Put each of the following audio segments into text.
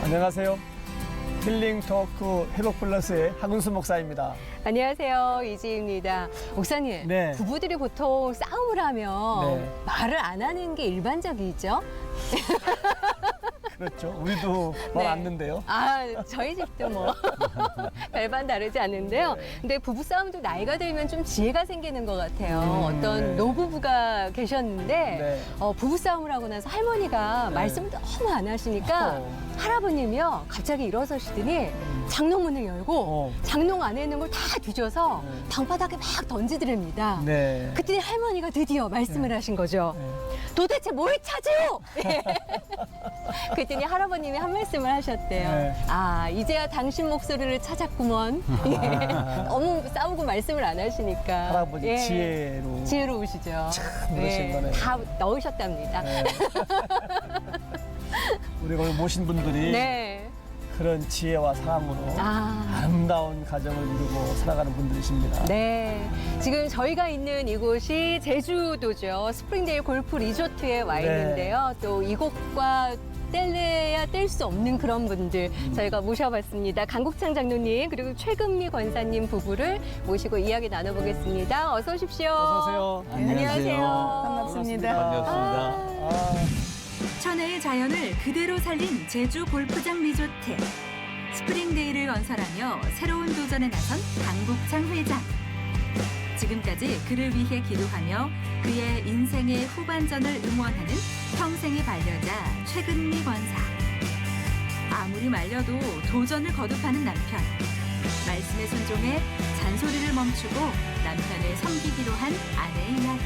안녕하세요. 힐링 토크 회복 플러스의 하근수 목사입니다. 안녕하세요. 이지입니다. 목사님, 네. 부부들이 보통 싸움을 하면 네. 말을 안 하는 게 일반적이죠? 그렇죠. 우리도 말 안 듣는데요. 아, 저희 집도 뭐 별반 다르지 않는데요. 근데 부부 싸움도 나이가 들면 좀 지혜가 생기는 것 같아요. 어떤 네. 노부부가 계셨는데 네. 부부 싸움을 하고 나서 할머니가 네. 말씀을 너무 안 하시니까 할아버님이요 갑자기 일어서시더니 장롱문을 열고 장롱 안에 있는 걸 다 뒤져서 네. 방바닥에 막 던지드립니다. 네. 그때 할머니가 드디어 말씀을 하신 거죠. 네. 도대체 뭘 찾아요? 그랬더니 할아버님이 한 말씀을 하셨대요. 네. 아, 이제야 당신 목소리를 찾았구먼. 예. 너무 싸우고 말씀을 안 하시니까. 할아버지 예. 지혜로. 지혜로우시죠. 그러신 거네요. 다 넣으셨답니다. 네. 우리가 오늘 모신 분들이 네. 그런 지혜와 사랑으로 아. 아름다운 가정을 이루고 살아가는 분들이십니다. 네. 지금 저희가 있는 이곳이 제주도죠. 스프링데일 골프 리조트에 와 네. 있는데요. 또 이곳과 뗄래야 뗄 수 없는 그런 분들 저희가 모셔봤습니다. 강국창 장로님 그리고 최금미 권사님 부부를 모시고 이야기 나눠보겠습니다. 어서 오십시오. 어서 오세요. 안녕하세요. 반갑습니다. 반갑습니다. 천혜의 자연을 그대로 살린 제주 골프장 리조트. 스프링데일을 건설하며 새로운 도전에 나선 강국창 회장. 지금까지 그를 위해 기도하며 그의 인생의 후반전을 응원하는 평생의 반려자 최근미 권사. 아무리 말려도 도전을 거듭하는 남편. 말씀에 순종해 잔소리를 멈추고 남편을 섬기기로 한 아내의 이야기.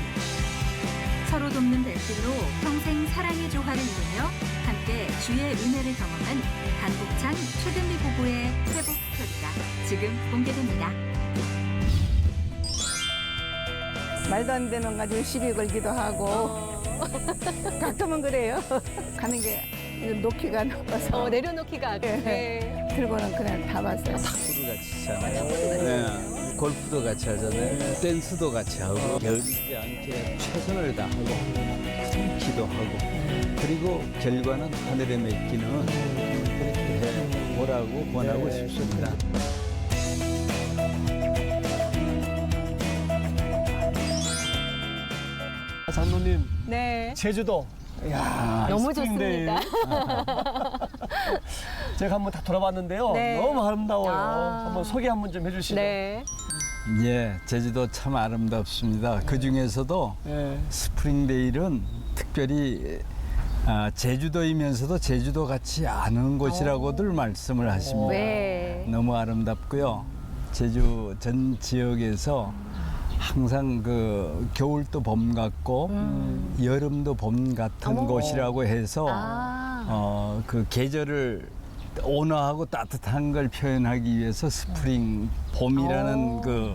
서로 돕는 대길로 평생 사랑의 조화를 이루며 함께 주의 은혜를 경험한 강국창 최근미 부부의 회복 스토리가 지금 공개됩니다. 말도 안 되는 가지고 시비 걸기도 하고 가끔은 그래요. 가는 게 높이가 높아서 내려놓기가 네. 들고는 그냥 다 봤어요. 탁구도 같이 하잖아요. 네. 골프도 같이 하잖아요. 댄스도 같이 하고 게으르지 않게 최선을 다하고 큰 기도하고 그리고 결과는 하늘에 맡기는 그렇게 해보라고 권하고 싶습니다. 장로님, 네. 제주도. 이야, 너무 스프링데일. 제가 한번 다 돌아봤는데요. 네. 너무 아름다워요. 아. 한번 소개 한번 좀 해주시죠. 네. 예, 제주도 참 아름답습니다. 그 중에서도 네. 스프링데일은 특별히 제주도이면서도 제주도 같지 않은 곳이라고들 말씀을 하십니다. 네. 너무 아름답고요. 제주 전 지역에서 항상 그 겨울도 봄 같고 여름도 봄 같은 어머. 곳이라고 해서 아. 그 계절을 온화하고 따뜻한 걸 표현하기 위해서 스프링 봄이라는 그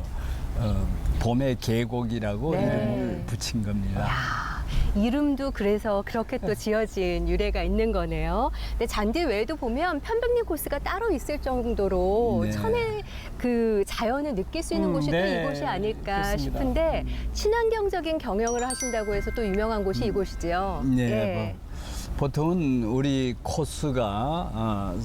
봄의 계곡이라고 네. 이름을 붙인 겁니다. 이름도 그래서 그렇게 또 지어진 유래가 있는 거네요. 근데 잔디 외에도 보면 편백림 코스가 따로 있을 정도로 네. 천혜 그 자연을 느낄 수 있는 곳이 네. 또 이곳이 아닐까 그렇습니다. 싶은데 친환경적인 경영을 하신다고 해서 또 유명한 곳이 이곳이죠. 네, 예. 보통은 우리 코스가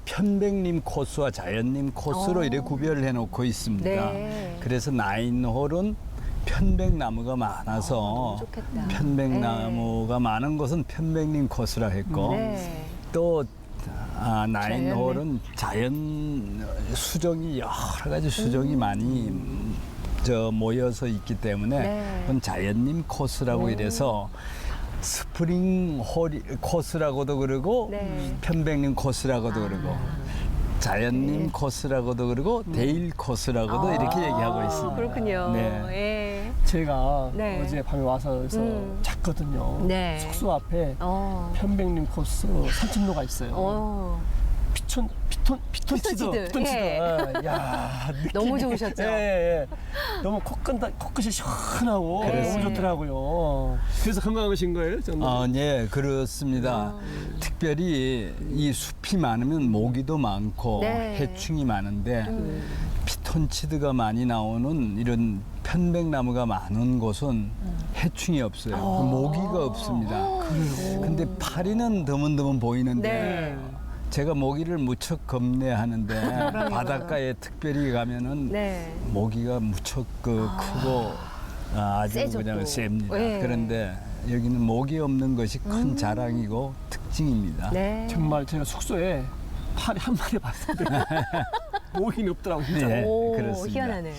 편백림 코스와 자연림 코스로 이렇게 구별을 해놓고 있습니다. 네. 그래서 나인홀은 편백나무가 많아서 너무 좋겠다. 편백나무가 많은 곳은 편백림 코스라 했고 네. 또 나인홀은 자연 수종이 여러 가지 수종이 많이 모여서 있기 때문에 네. 그건 자연림 코스라고 이래서 스프링 홀 코스라고도 그러고 네. 편백림 코스라고도 그러고 자연림 코스라고도 그러고 데일 코스라고도 이렇게 얘기하고 있습니다. 그렇군요. 네. 예. 제가 네. 어제 밤에 와서 잤거든요. 네. 숙소 앞에 어. 편백림 코스 산책로가 있어요. 피톤치드. 예. 야, 느낌이. 너무 좋으셨죠? 예, 예. 너무 코끝이 시원하고 네. 너무 좋더라고요. 그래서 건강하신 거예요, 정말? 네, 그렇습니다. 특별히 이 숲이 많으면 모기도 많고 네. 해충이 많은데 피톤치드가 많이 나오는 이런 편백나무가 많은 곳은 해충이 없어요. 모기가 없습니다. 근데 파리는 드문드문 보이는데 네. 제가 모기를 무척 겁내하는데 바닷가에 특별히 가면은 네. 모기가 무척 크고 아주 세죠, 그냥 또. 셉니다. 네. 그런데 여기는 모기 없는 것이 큰 자랑이고 특징입니다. 네. 정말 제가 숙소에 파리 한 마리 봤는데 모기는 없더라고요. 진짜. 네. 오, 그렇습니다. 희한하네요.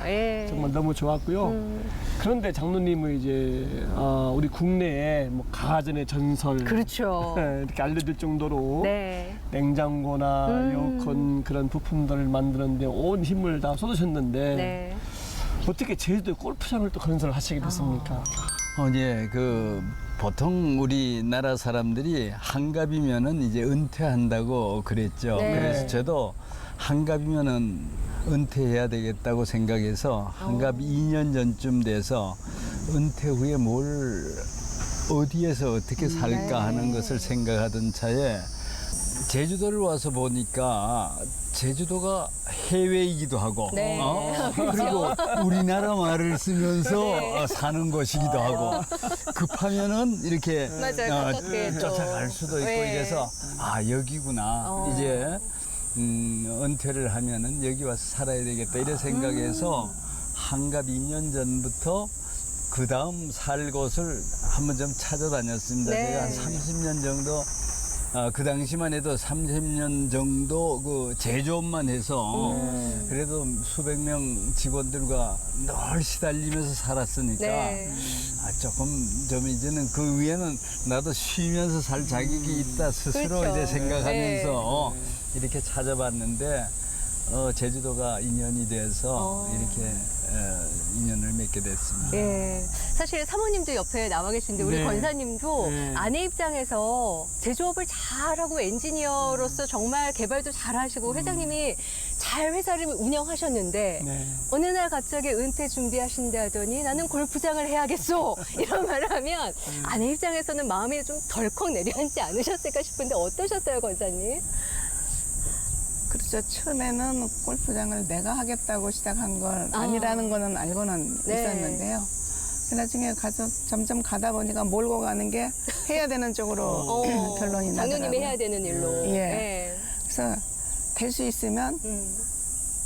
예. 정말 너무 좋았고요. 그런데 장로님은 이제 우리 국내에 뭐 가전의 전설 그렇죠. 이렇게 알려질 정도로 네. 냉장고나 에어컨 그런 부품들을 만드는데 온 힘을 다 쏟으셨는데 네. 어떻게 제주도 골프장을 또 건설하시게 됐습니까? 예, 보통 우리나라 사람들이 한갑이면은 이제 은퇴한다고 그랬죠. 네. 그래서 저도 한갑이면은 은퇴해야 되겠다고 생각해서 한갑 2년 전쯤 돼서 은퇴 후에 어디에서 어떻게 살까 하는 것을 생각하던 차에 제주도를 와서 보니까 제주도가 해외이기도 하고 네. 그리고 우리나라 말을 쓰면서 네. 사는 것이기도 하고 급하면은 이렇게 맞아요. 가깝게 또. 쫓아갈 수도 있고 네. 이래서 여기구나 이제 은퇴를 하면은 여기 와서 살아야 되겠다 이런 생각해서 한갑 2년 전부터 그 다음 살 곳을 한번 좀 찾아다녔습니다. 네. 제가 한 30년 정도 그 당시만 해도 30년 정도 그 제조업만 해서 그래도 수백 명 직원들과 늘 시달리면서 살았으니까 네. 조금 좀 이제는 그 위에는 나도 쉬면서 살 자격이 있다 스스로 그렇죠. 이제 생각하면서 이렇게 찾아봤는데 제주도가 인연이 돼서 이렇게 인연을 맺게 됐습니다. 예. 사실 사모님도 옆에 나와 계신데 우리 네. 권사님도 네. 아내 입장에서 제조업을 잘하고 엔지니어로서 정말 개발도 잘하시고 회장님이 잘 회사를 운영하셨는데 네. 어느 날 갑자기 은퇴 준비하신다더니 나는 골프장을 해야겠소 이런 말을 하면 아내 입장에서는 마음이 좀 덜컥 내려앉지 않으셨을까 싶은데 어떠셨어요, 권사님? 그렇죠. 처음에는 골프장을 내가 하겠다고 시작한 건 아니라는 거는 알고는 네. 있었는데요. 그 나중에 가서 점점 가다 보니까 몰고 가는 게 해야 되는 쪽으로 결론이 나더라고요. 장로님이 해야 되는 일로. 예. 그래서 될 수 있으면 음.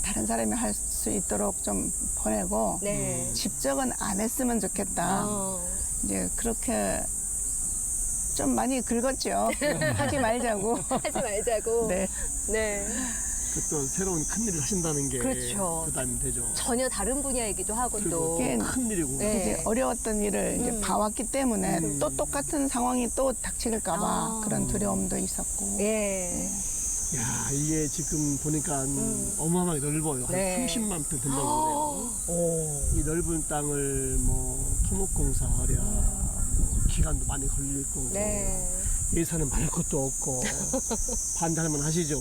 다른 사람이 할 수 있도록 좀 보내고 네. 직접은 안 했으면 좋겠다. 이제 그렇게 좀 많이 긁었죠. 하지 말자고. 하지 말자고. 네. 네. 또 새로운 큰일을 하신다는 게 그렇죠. 부담이 되죠. 전혀 다른 분야이기도 하고 또. 그게 큰일이고. 네. 이제 어려웠던 일을 이제 봐왔기 때문에 또 똑같은 상황이 또 닥칠까봐 그런 두려움도 있었고. 예. 야, 이게 지금 보니까 어마어마하게 넓어요. 네. 한 30만 평 된다고 그래요. 이 넓은 땅을 뭐 토목공사 하랴, 뭐 기간도 많이 걸릴 거고 네. 예산은 말할 것도 없고 반대할 만 하시죠.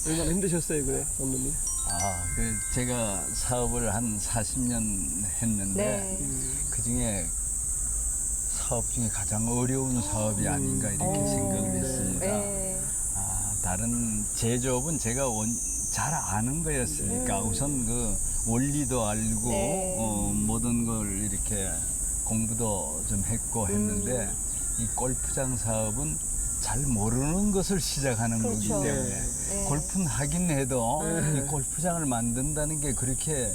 얼마나 힘드셨어요, 그래, 장로님? 제가 사업을 한 40년 했는데 네. 그 중에 사업 중에 가장 어려운 사업이 아닌가 이렇게 생각을 했습니다. 네. 다른 제조업은 제가 잘 아는 거였으니까 우선 그 원리도 알고 네. 모든 걸 이렇게 공부도 좀 했고 했는데 이 골프장 사업은 잘 모르는 것을 시작하는 거기 그렇죠. 때문에 네. 골프는 하긴 해도 이 골프장을 만든다는 게 그렇게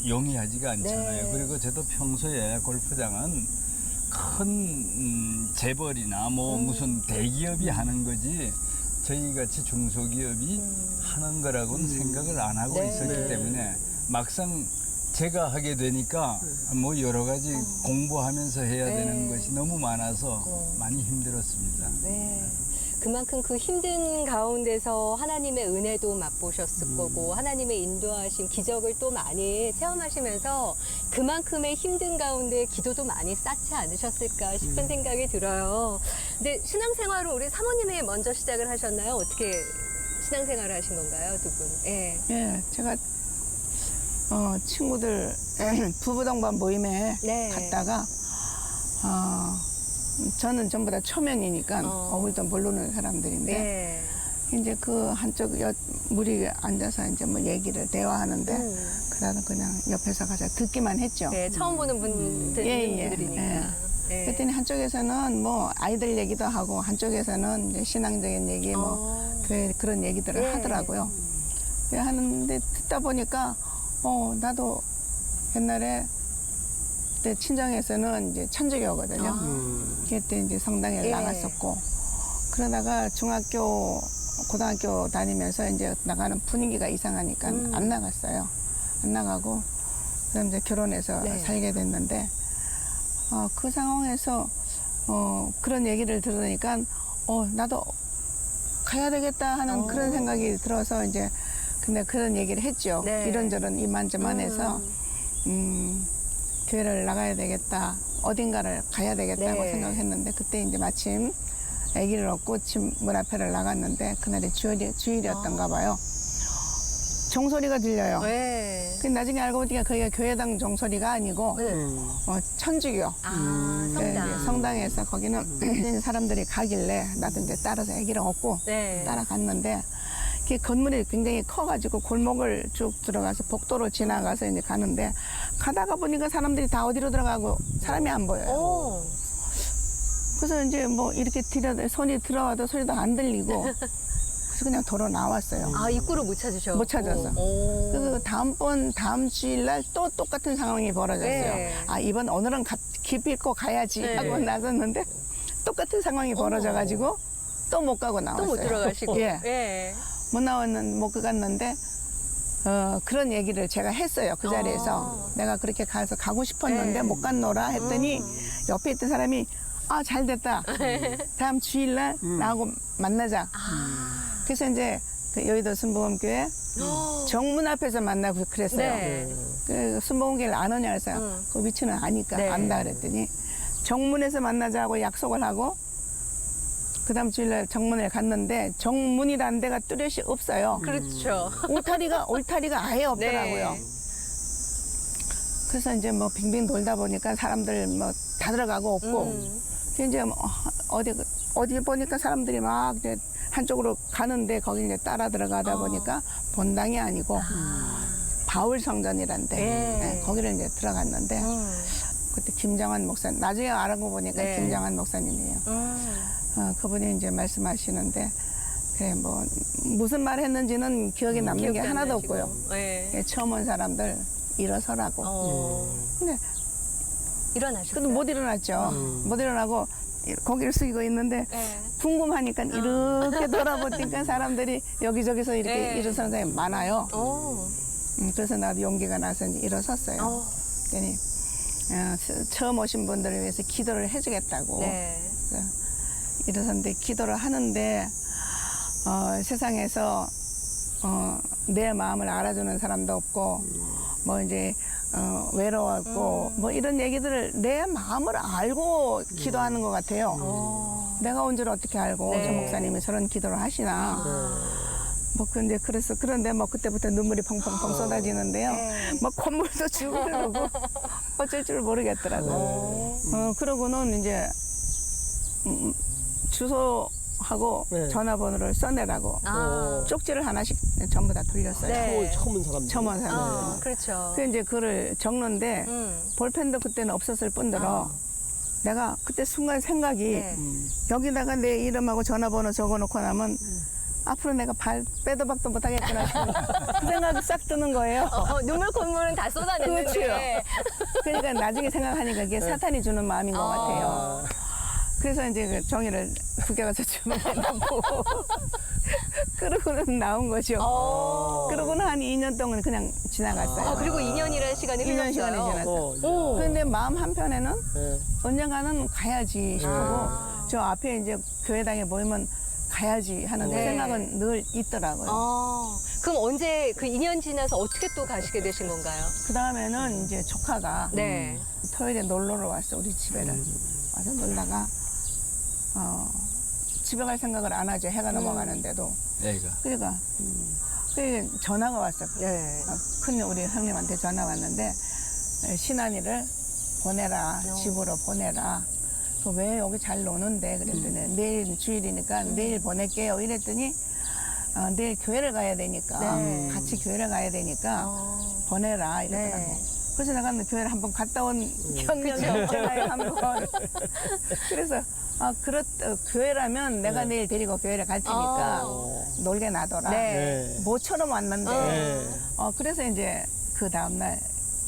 용이하지가 않잖아요. 네. 그리고 저도 평소에 골프장은 큰 재벌이나 뭐 무슨 대기업이 하는 거지 저희 같이 중소기업이 하는 거라고는 생각을 안 하고 네. 있었기 네. 때문에 막상 제가 하게 되니까 뭐 여러 가지 공부하면서 해야 네. 되는 것이 너무 많아서 많이 힘들었습니다. 네. 그만큼 그 힘든 가운데서 하나님의 은혜도 맛보셨을 거고 하나님의 인도하심 기적을 또 많이 체험하시면서 그만큼의 힘든 가운데 기도도 많이 쌓지 않으셨을까 싶은 생각이 들어요. 근데 신앙생활을 우리 사모님이 먼저 시작을 하셨나요? 어떻게 신앙생활을 하신 건가요, 두 분? 예. 예, 제가 친구들 부부동반 모임에 네. 갔다가 저는 전부 다 초면이니까 어울도 모르는 사람들인데 네. 이제 그 한쪽 무리에 앉아서 이제 뭐 얘기를 대화하는데 그 나는 그냥 옆에서 가서 듣기만 했죠. 네, 처음 보는 분들 예, 분들이니까. 예. 네. 그랬더니 한쪽에서는 뭐 아이들 얘기도 하고 한쪽에서는 이제 신앙적인 얘기 뭐 그런 얘기들을 예. 하더라고요. 하는데 듣다 보니까 나도 옛날에 그때 친정에서는 이제 천주교거든요. 그때 이제 성당에 예. 나갔었고 그러다가 중학교 고등학교 다니면서 이제 나가는 분위기가 이상하니까 안 나갔어요. 안 나가고 그다음 이제 결혼해서 네. 살게 됐는데 그 상황에서 그런 얘기를 들으니까 나도 가야 되겠다 하는 그런 생각이 들어서 이제 근데 그런 얘기를 했죠. 네. 이런저런 이만저만해서 교회를 나가야 되겠다. 어딘가를 가야 되겠다고 네. 생각했는데 그때 이제 마침 아기를 얻고 집 문 앞에를 나갔는데 그날이 주일이었던가 봐요. 종소리가 들려요. 네. 근데 나중에 알고 보니까 거기가 교회당 종소리가 아니고 네. 천주교 성당. 이제 성당에서 거기는 사람들이 가길래 나도 이제 따라서 아기를 얻고 네. 따라갔는데 그 건물이 굉장히 커가지고 골목을 쭉 들어가서 복도로 지나가서 이제 가는데 가다가 보니까 사람들이 다 어디로 들어가고 사람이 안 보여요. 오. 그래서 이제 뭐 이렇게 손이 들어와도 소리도 안 들리고 그래서 그냥 도로 나왔어요. 입구를 못 찾으셔. 못 찾아서. 그래서 다음 주일날 또 똑같은 상황이 벌어졌어요. 네. 이번 오늘은 기필 꼭 가야지 네. 하고 나섰는데 똑같은 상황이 벌어져가지고 또 못 가고 또 나왔어요. 못 들어가시고. 예. 예. 못 갔는데 그런 얘기를 제가 했어요. 그 자리에서 내가 그렇게 가고 싶었는데 네. 못 갔노라 했더니 옆에 있던 사람이 잘 됐다. 다음 주일날 나하고 만나자. 그래서 이제 그 여의도 순복음교회 정문 앞에서 만나고 그랬어요. 네. 그 순복음교회를 안 오냐 그래서 그 위치는 아니까 네. 안다 그랬더니 정문에서 만나자고 약속을 하고 그 다음 주일날 정문에 갔는데 정문이라는 데가 뚜렷이 없어요. 그렇죠. 울타리가 아예 없더라고요. 네. 그래서 이제 뭐 빙빙 돌다 보니까 사람들 뭐 다 들어가고 없고 이제 뭐 어디 보니까 사람들이 막 이제 한쪽으로 가는데 거기 이제 따라 들어가다 보니까 본당이 아니고 바울 성전이란데 네. 거기를 이제 들어갔는데 그때 김장환 목사님 나중에 알고 보니까 네. 김장환 목사님이에요. 그분이 이제 말씀하시는데 그래 뭐 무슨 말 했는지는 기억에 남는 게 기억도 안 하나도 나시고. 없고요. 네. 예, 처음 온 사람들 일어서라고. 근데 일어나셨어요? 그래도 못 일어났죠. 못 일어나고 고개를 숙이고 있는데 네. 궁금하니까 이렇게 돌아보니까 사람들이 여기저기서 이렇게 네. 일어서는 사람이 많아요. 오. 그래서 나도 용기가 나서 이제 일어섰어요. 그랬더니 처음 오신 분들을 위해서 기도를 해주겠다고. 네. 일어섰는데 기도를 하는데 세상에서 내 마음을 알아주는 사람도 없고 뭐 이제 외로웠고 뭐 이런 얘기들을 내 마음을 알고 기도하는 것 같아요. 내가 온 줄 어떻게 알고 네. 저 목사님이 저런 기도를 하시나. 뭐 근데 그런데 뭐 그때부터 눈물이 펑펑펑 쏟아지는데요. 뭐 콧물도 쭉 흐르고 어쩔 줄 모르겠더라고요. 그러고는 이제 주소하고 네. 전화번호를 써내라고 쪽지를 하나씩 전부 다 돌렸어요. 네. 처음 온 사람들. 처음 온 사람들. 그렇죠. 그 이제 그걸 적는데 볼펜도 그때는 없었을 뿐더러 내가 그때 순간 생각이 네. 여기다가 내 이름하고 전화번호 적어놓고 나면 앞으로 내가 발 빼도 박도 못하겠구나 싶은 그 생각이 싹 드는 거예요. 눈물 콧물은 다 쏟아냈는데. 그렇죠. 그러니까 나중에 생각하니까 그게 사탄이 주는 마음인 것 같아요. 그래서 이제 그 종이를 국회 가서 주문해놓고 그러고는 나온 거죠. 그러고는 한 2년 동안 그냥 지나갔어요. 그리고 2년이라는 시간이 2년 시간이 흘렀어요. 지났어요. 그런데 마음 한편에는 네. 언젠가는 가야지 싶고 저 앞에 이제 교회당에 모이면 가야지 하는 그 네. 생각은 늘 있더라고요. 그럼 언제 그 2년 지나서 어떻게 또 가시게 되신 건가요? 그 다음에는 이제 조카가 네. 토요일에 놀러를 왔어 우리 집에를 와서 놀다가 집에 갈 생각을 안 하죠. 해가 넘어가는데도. 애가. 그러니까 전화가 왔어. 네. 큰 우리 형님한테 전화 왔는데 신안이를 보내라. 집으로 보내라. 왜 여기 잘 노는데 그랬더니 내일 주일이니까 내일 보낼게요. 이랬더니 내일 교회를 가야 되니까 네. 같이 교회를 가야 되니까 보내라 이러더라고. 네. 그래서 내가 교회를 한번 갔다 온 경력이 없잖아요. 한번. 그래서 교회라면 내가 내일 데리고 교회를 갈 테니까 놀게 놔둬라. 네. 모처럼 왔는데 네. 그래서 이제 그 다음날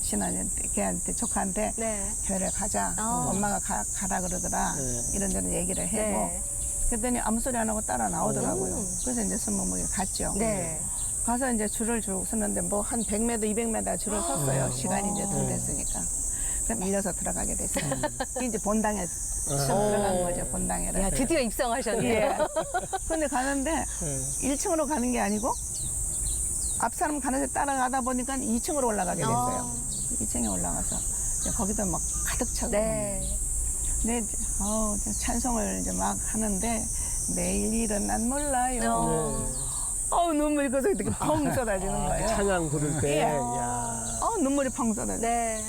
신혼한테 걔한테 조카한테 네. 교회를 가자. 엄마가 가라 그러더라. 네. 이런저런 얘기를 하고 네. 그랬더니 아무 소리 안 하고 따라 나오더라고요. 그래서 이제 손목목에 갔죠. 네. 가서 이제 줄을 쭉 섰는데 뭐 한 100m, 200m 줄을 섰어요. 시간이 이제 덜 됐으니까. 그럼 밀려서 들어가게 됐어요. 이제 본당에 들어간 거죠, 본당에를. 야, 드디어 입성하셨네요. 예. 근데 가는데 1층으로 가는 게 아니고 앞 사람 가는 데 따라가다 보니까 2층으로 올라가게 됐어요. 2층에 올라가서 이제 거기도 막 가득 차고. 네. 근데 이제 찬송을 이제 막 하는데 내일 일은 난 몰라요. 눈물이 거기서 이렇게 펑 쏟아지는 거예요. 찬양 부를 때. 예. 야. 눈물이 펑 쏟아져. 네.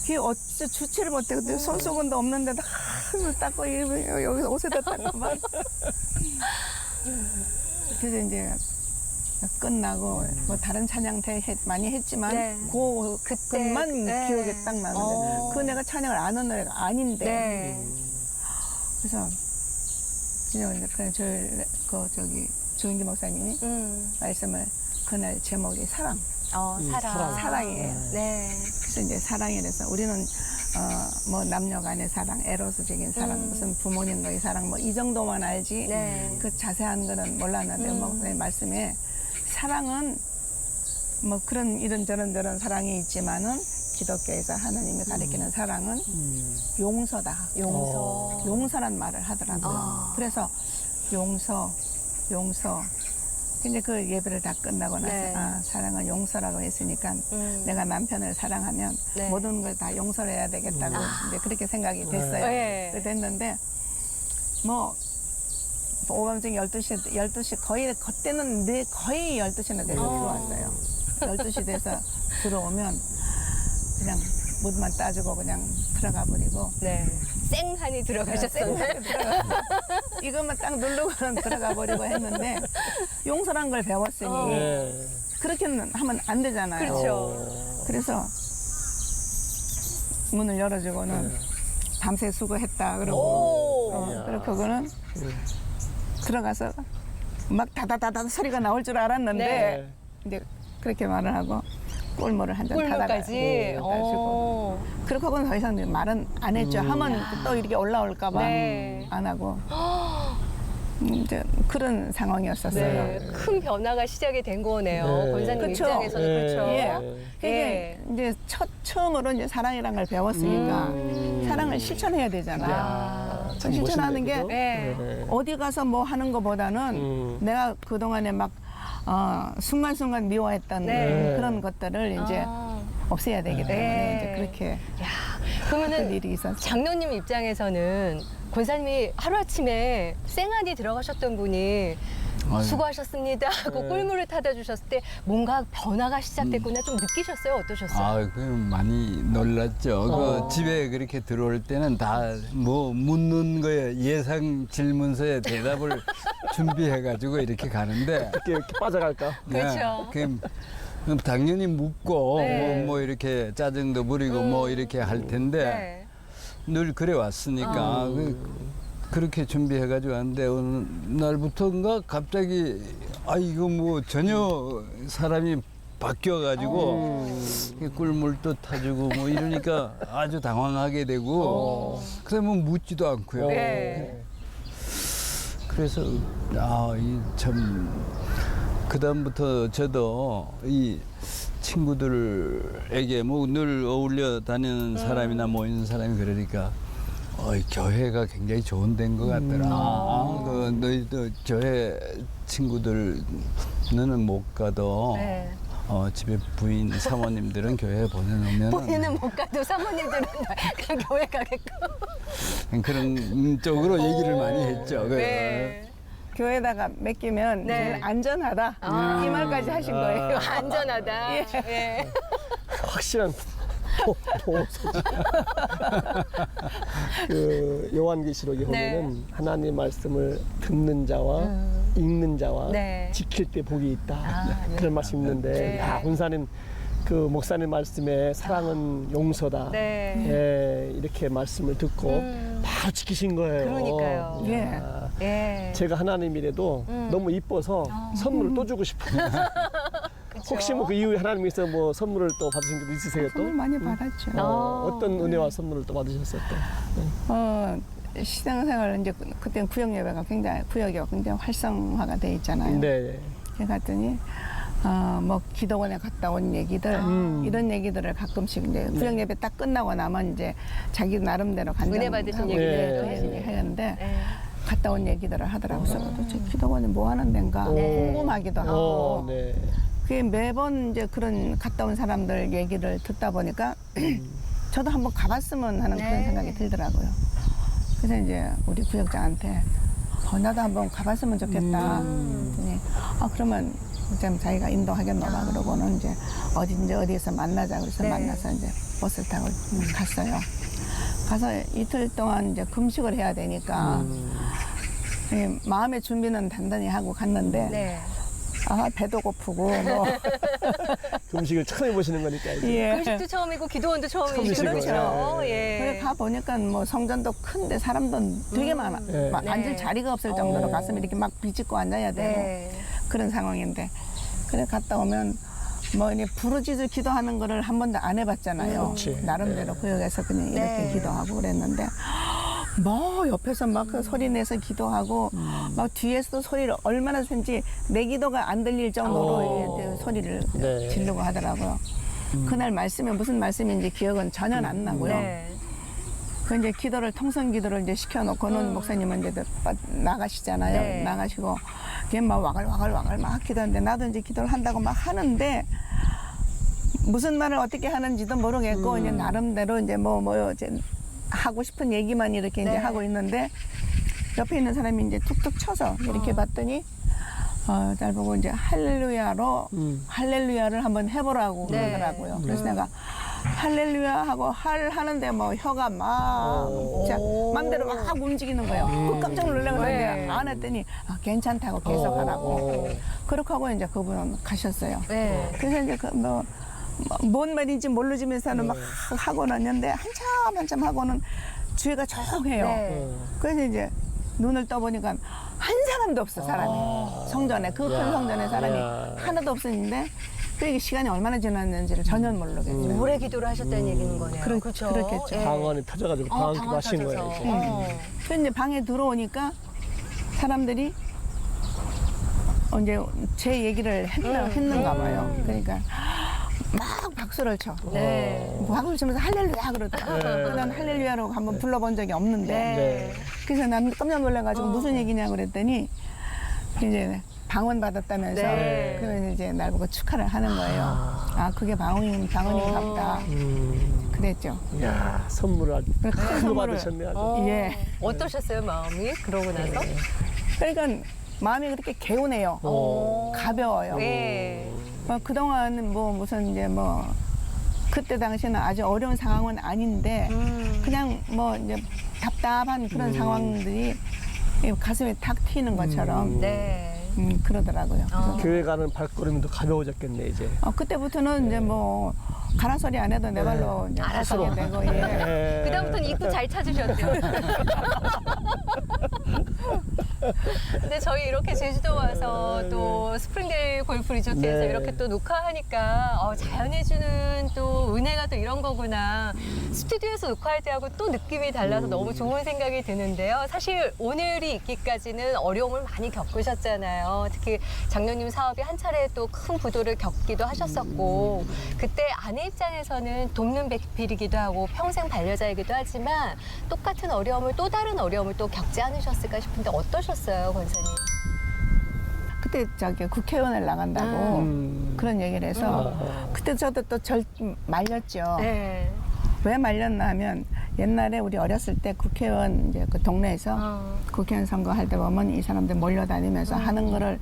그게 어째 주체를 못해. 근데 손수건도 없는데도 손을 닦고 여기서 옷에다 닦고 막. 그래서 이제 끝나고 뭐 다른 찬양 많이 했지만 네. 그것만 네. 기억에 딱 나는데 그 내가 찬양을 아는 노래가 아닌데. 네. 그래서 그냥 조인기 목사님이 말씀을 그날 제목이 사랑. 사랑. 사랑이에요. 네. 그래서 이제 사랑이라서 우리는 뭐 남녀 간의 사랑, 에로스적인 사랑, 무슨 부모님과의 사랑 뭐 이 정도만 알지 네. 그 자세한 거는 몰랐는데 목사님 말씀에 사랑은 뭐 그런 이런저런 사랑이 있지만은 기독교에서 하나님이 가리키는 사랑은 용서다. 용서란 말을 하더라고요. 그래서 용서. 근데 그 예배를 다 끝나고 나서 네. 사랑은 용서라고 했으니까 내가 남편을 사랑하면 네. 모든 걸 다 용서를 해야 되겠다고 이제 그렇게 생각이 됐어요. 네. 그렇게 됐는데 뭐 오밤중 12시 그때는 거의 12시나 돼서 들어왔어요. 12시 돼서 들어오면 그냥 물만 따주고 그냥 들어가 버리고 네. 쌩하니 들어가셨었나요? 이것만 딱 누르고는 들어가 버리고 했는데 용서란 걸 배웠으니 네. 그렇게는 하면 안 되잖아요. 그렇죠. 그래서 문을 열어주고는 밤새 수고했다 그러고 그리고 그거는 들어가서 막 다다다다 소리가 나올 줄 알았는데 네. 이제 그렇게 말을 하고 꿀물을 한 잔 타다가 꿀물까지. 따주고 그렇게 하고는 더 이상 말은 안 했죠. 하면 또 이렇게 올라올까 봐 네. 안 하고 이제 그런 상황이었었어요. 네. 큰 변화가 시작이 된 거네요. 네. 권사님 그쵸. 입장에서는 그렇죠. 예. 이게 이제 처음으로 이제 사랑이란 걸 배웠으니까 사랑을 실천해야 되잖아요. 참 실천하는 게 멋있네, 네. 그죠? 어디 가서 뭐 하는 것보다는 내가 그동안에 막 순간순간 미워했던 네. 그런 것들을 이제 없애야 되기 때문에 네. 이제 그렇게 그러면은 일이 있었어요. 장로님 입장에서는 권사님이 하루아침에 쌩안이 들어가셨던 분이 아유. 수고하셨습니다 하고 네. 꿀물을 타다 주셨을 때 뭔가 변화가 시작됐구나 좀 느끼셨어요? 어떠셨어요? 그 많이 놀랐죠. 그 집에 그렇게 들어올 때는 다 뭐 묻는 거에 예상 질문서에 대답을 준비해가지고 이렇게 가는데 이렇게 빠져갈까? 그렇죠. 그럼 당연히 묻고 네. 뭐 이렇게 짜증도 부리고 뭐 이렇게 할 텐데 네. 늘 그래 왔으니까 그렇게 준비해가지고 왔는데 어느 날부터인가 갑자기 이거 뭐 전혀 사람이 바뀌어가지고 꿀물도 타주고 뭐 이러니까 아주 당황하게 되고 그래서 뭐 묻지도 않고요. 네. 그래서 이 참 그다음부터 저도 이 친구들에게 뭐 늘 어울려 다니는 사람이나 모이는 사람이 그러니까 교회가 굉장히 좋은 데인 것 같더라. 그 너희도 교회 친구들 너는 못 가도 네. 집에 부인 사모님들은 교회에 보내놓으면 본인은 못 가도 사모님들은 그냥 교회 가겠고. 그런 쪽으로 얘기를 많이 했죠. 네. 교회에다가 맡기면 네. 제일 안전하다 이 말까지 하신 거예요. 안전하다. 예. 예. 확실한 보호 소식. 그 요한계시록에 보면은 하나님 말씀을 듣는 자와 읽는 자와 네. 지킬 때 복이 있다. 네. 그런 말씀 있는데 네. 야, 권사님 그 목사님 말씀에 사랑은 용서다. 네. 예, 이렇게 말씀을 듣고 바로 지키신 거예요. 그러니까요. 예. 야, 예. 제가 하나님이라도 너무 이뻐서 선물을 또 주고 싶어요. 혹시 뭐 그 이후에 하나님께서 뭐 선물을 또 받으신 게 있으세요 또? 선물 많이 받았죠. 어떤 은혜와 선물을 또 받으셨어요 또? 신앙생활 이제 그때는 구역 예배가 구역이 굉장히 활성화가 돼 있잖아요. 네. 그래 갔더니 뭐 기도원에 갔다 온 얘기들 이런 얘기들을 가끔씩 이제 구역 예배 딱 끝나고 나면 이제 자기 나름대로 은혜 받으신 간증하고 얘기들도 네. 하시고. 하는데 네. 갔다 온 얘기들을 하더라고요. 그래서 도대체 기도원이 뭐 하는 데인가 궁금하기도 하고 네. 그게 매번 이제 그런 갔다 온 사람들 얘기를 듣다 보니까 저도 한번 가봤으면 하는 그런 네. 생각이 들더라고요. 그래서 이제 우리 구역장한테 나도 한번 가봤으면 좋겠다. 그랬더니 그러면 좀 자기가 인도하겠노라 그러고는 이제 어디서 만나자 그래서 네. 만나서 이제 버스를 타고 갔어요. 가서 이틀 동안 이제 금식을 해야 되니까 마음의 준비는 단단히 하고 갔는데 네. 배도 고프고 뭐 음식을 처음 해보시는 거니까 이제. 금식도 처음이고 기도원도 처음이시고 처음이시고, 그렇죠. 예. 예. 그래 가 보니까 뭐 성전도 큰데 사람도 되게 많아. 네. 막 앉을 네. 자리가 없을 정도로 가슴 이렇게 막 비집고 앉아야 되고 네. 그런 상황인데 그래 갔다 오면 뭐 이제 부르짖을 기도하는 거를 한 번도 안 해봤잖아요. 그치. 나름대로 구역에서 그냥 이렇게 네. 기도하고 그랬는데 뭐 옆에서 막 그 소리 내서 기도하고 막 뒤에서도 소리를 얼마나 센지 내 기도가 안 들릴 정도로 이제 소리를 네. 지르고 하더라고요. 그날 말씀이 무슨 말씀인지 기억은 전혀 안 나고요. 네. 그 이제 기도를 통성 기도를 이제 시켜놓고는 목사님은 이제 나가시잖아요. 네. 나가시고 그냥 막 와글와글 막 기도하는데 나도 이제 기도를 한다고 막 하는데 무슨 말을 어떻게 하는지도 모르겠고 이제 나름대로 이제 뭐 이제 하고 싶은 얘기만 이렇게 이제 네. 하고 있는데 옆에 있는 사람이 이제 툭툭 쳐서 이렇게 봤더니 날 보고 이제 할렐루야로 할렐루야를 한번 해보라고 네. 그러더라고요. 그래서 내가 할렐루야 하고 하는데 뭐 혀가 막 진짜 맘대로 막 움직이는 거예요. 그 깜짝 놀라서 네. 안 했더니 괜찮다고 계속 하라고. 그렇게 하고 이제 그분은 가셨어요. 네. 그래서 이제 뭔 말인지 모르지면서는 막 하고 났는데 한참 하고는 주위가 조용해요. 네. 그래서 이제 눈을 떠보니까 한 사람도 없어 사람이 성전에 그 큰 성전에 사람이 하나도 없었는데 그 시간이 얼마나 지났는지를 전혀 모르겠어요. 오래 기도를 하셨다는 얘기는 거네요. 그렇죠. 그렇겠죠. 예. 방언이 펴져가지고 방언 기도 하신 거예요 이제. 그래서 이제 방에 들어오니까 사람들이 이제 제 얘기를 했는가 봐요. 그러니까 막 박수를 쳐. 네. 박수를 치면서 할렐루야 그러더라고요. 난 할렐루야로 한번 불러본 적이 없는데. 네. 그래서 난 깜짝 놀라가지고 무슨 얘기냐 그랬더니 이제 방언 받았다면서 네. 그래서 이제 날 보고 축하를 하는 거예요. 그게 방언인가 보다. 그랬죠. 이야, 선물을 아주 큰 큰 거 선물을. 받으셨네 아주. 예. 어떠셨어요, 마음이? 그러고 나서? 그러니까 마음이 그렇게 개운해요. 가벼워요. 네. 그동안은 뭐 무슨 이제 뭐 그때 당시는 아주 어려운 상황은 아닌데 그냥 뭐 이제 답답한 그런 상황들이 가슴에 탁 튀는 것처럼 네. 그러더라고요. 그래서 교회 가는 발걸음이 더 가벼워졌겠네 이제. 그때부터는 이제 뭐 가라 소리 안 해도 내 발로 이제 알아서. 가게 되고 예. 예. 그다음부터는 입구 잘 찾으셨죠. 근데 저희 이렇게 제주도 와서 또 스프링데일 골프 리조트에서 네. 이렇게 또 녹화하니까 자연이 주는 또 은혜가 또 이런 거구나. 스튜디오에서 녹화할 때하고 또 느낌이 달라서 너무 좋은 생각이 드는데요. 사실 오늘이 있기까지는 어려움을 많이 겪으셨잖아요. 특히 장로님 사업이 한 차례 또 큰 부도를 겪기도 하셨었고 그때 아내 입장에서는 돕는 배필이기도 하고 평생 반려자이기도 하지만 똑같은 어려움을 또 다른 어려움을 또 겪지 않으셨을까 싶은데 어떠셨어요, 권사님? 그때 저기 국회의원을 나간다고 그런 얘기를 해서 그때 저도 또 말렸죠. 네. 왜 말렸나 하면 옛날에 우리 어렸을 때 국회의원 이제 그 동네에서 국회의원 선거할 때 보면 이 사람들 몰려다니면서 하는 거를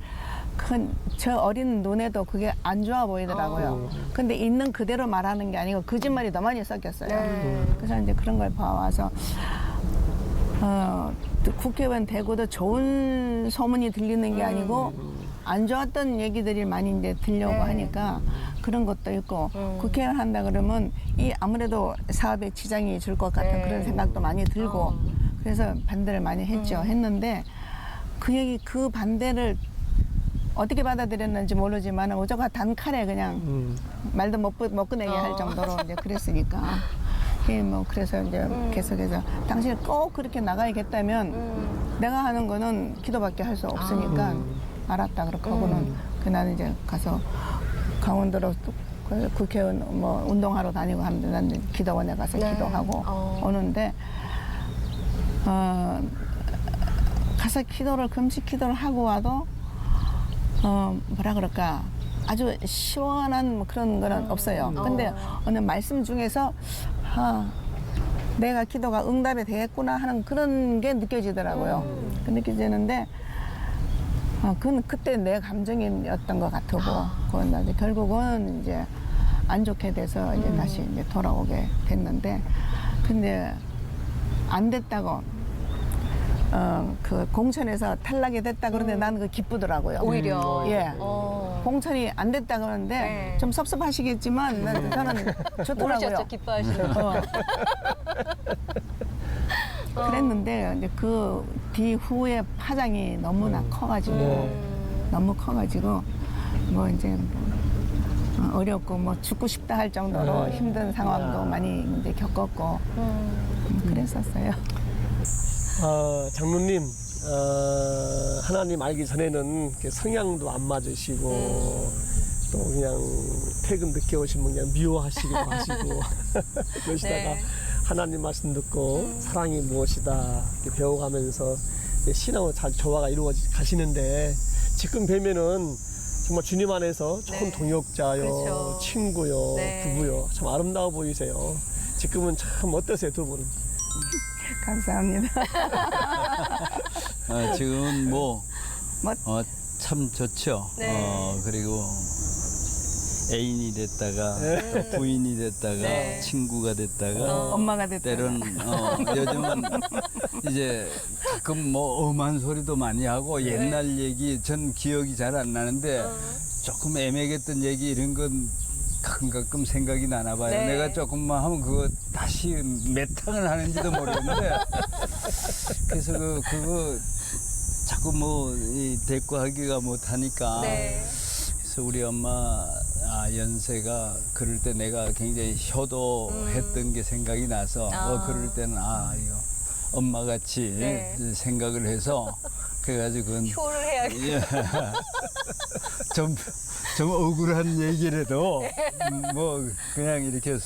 저 어린 눈에도 그게 안 좋아 보이더라고요. 근데 있는 그대로 말하는 게 아니고 거짓말이 더 많이 섞였어요. 네. 그래서 이제 그런 걸 봐와서 또 국회의원 되고도 좋은 소문이 들리는 게 아니고 안 좋았던 얘기들이 많이 이제 들려오고 네. 하니까 그런 것도 있고 국회의원 한다 그러면 이 아무래도 사업에 지장이 줄 것 같은 네. 그런 생각도 많이 들고 그래서 반대를 많이 했죠. 했는데 그 얘기 그 반대를 어떻게 받아들였는지 모르지만 오저가 단칼에 그냥 말도 못 꺼내게 할 정도로 이제 그랬으니까. 뭐 그래서 이제 계속해서 당신이 꼭 그렇게 나가야겠다면 내가 하는 거는 기도밖에 할 수 없으니까 알았다 그렇게 하고는 그날 이제 가서 강원도로 그 국회의원 뭐 운동하러 다니고 하는데 난 기도원에 가서 네. 기도하고 오는데 가서 기도를 금식 기도를 하고 와도 뭐라 그럴까 아주 시원한 뭐 그런 거는 없어요. 근데 어느 말씀 중에서 내가 기도가 응답이 되겠구나 하는 그런 게 느껴지더라고요. 그 느껴지는데 그건 그때 내 감정이었던 것 같고 그건 이제 결국은 이제 안 좋게 돼서 이제 다시 이제 돌아오게 됐는데 근데 안 됐다고 그 공천에서 탈락이 됐다 그러는데 나는 그 기쁘더라고요. 오히려. 예. 공천이 안 됐다 그러는데 네. 좀 섭섭하시겠지만 저는 좋더라고요. 모르셨죠, 기뻐하시는 거. 그랬는데 이제 그 뒤후에 파장이 너무나 커가지고 너무 커가지고 뭐 이제 어렵고 뭐 죽고 싶다 할 정도로 힘든 상황도 많이 이제 겪었고 그랬었어요. 장로님, 하나님 알기 전에는 이렇게 성향도 안 맞으시고 또 그냥 퇴근 늦게 오시면 그냥 미워하시기도 하시고 그러시다가 네. 하나님 말씀 듣고 사랑이 무엇이다 이렇게 배워가면서 신앙으로 잘 조화가 이루어져 가시는데 지금 뵈면은 정말 주님 안에서 좋은 네. 동역자요, 그렇죠. 친구요, 네. 부부요 참 아름다워 보이세요. 지금은 참 어떠세요 두 분은? 감사합니다. 지금은 뭐- 참 좋죠. 네. 그리고 애인이 됐다가 또 부인이 됐다가 네. 친구가 됐다가 엄마가 됐다. 때론 요즘은 이제 가끔 뭐 엄한 소리도 많이 하고 옛날 얘기 전 기억이 잘 안 나는데 조금 애매했던 얘기 이런 건 가끔 생각이 나나 봐요. 네. 내가 조금만 하면 그거 다시 몇 탕을 하는지도 모르겠는데 그래서 그거 자꾸 뭐 이 대꾸하기가 못하니까 네. 그래서 우리 엄마 연세가 그럴 때 내가 굉장히 효도했던 게 생각이 나서 그럴 때는 이거 엄마같이 네. 생각을 해서 그래가지고 그건 효를 해야겠다. 예. 좀 억울한 얘기라도 뭐 그냥 이렇게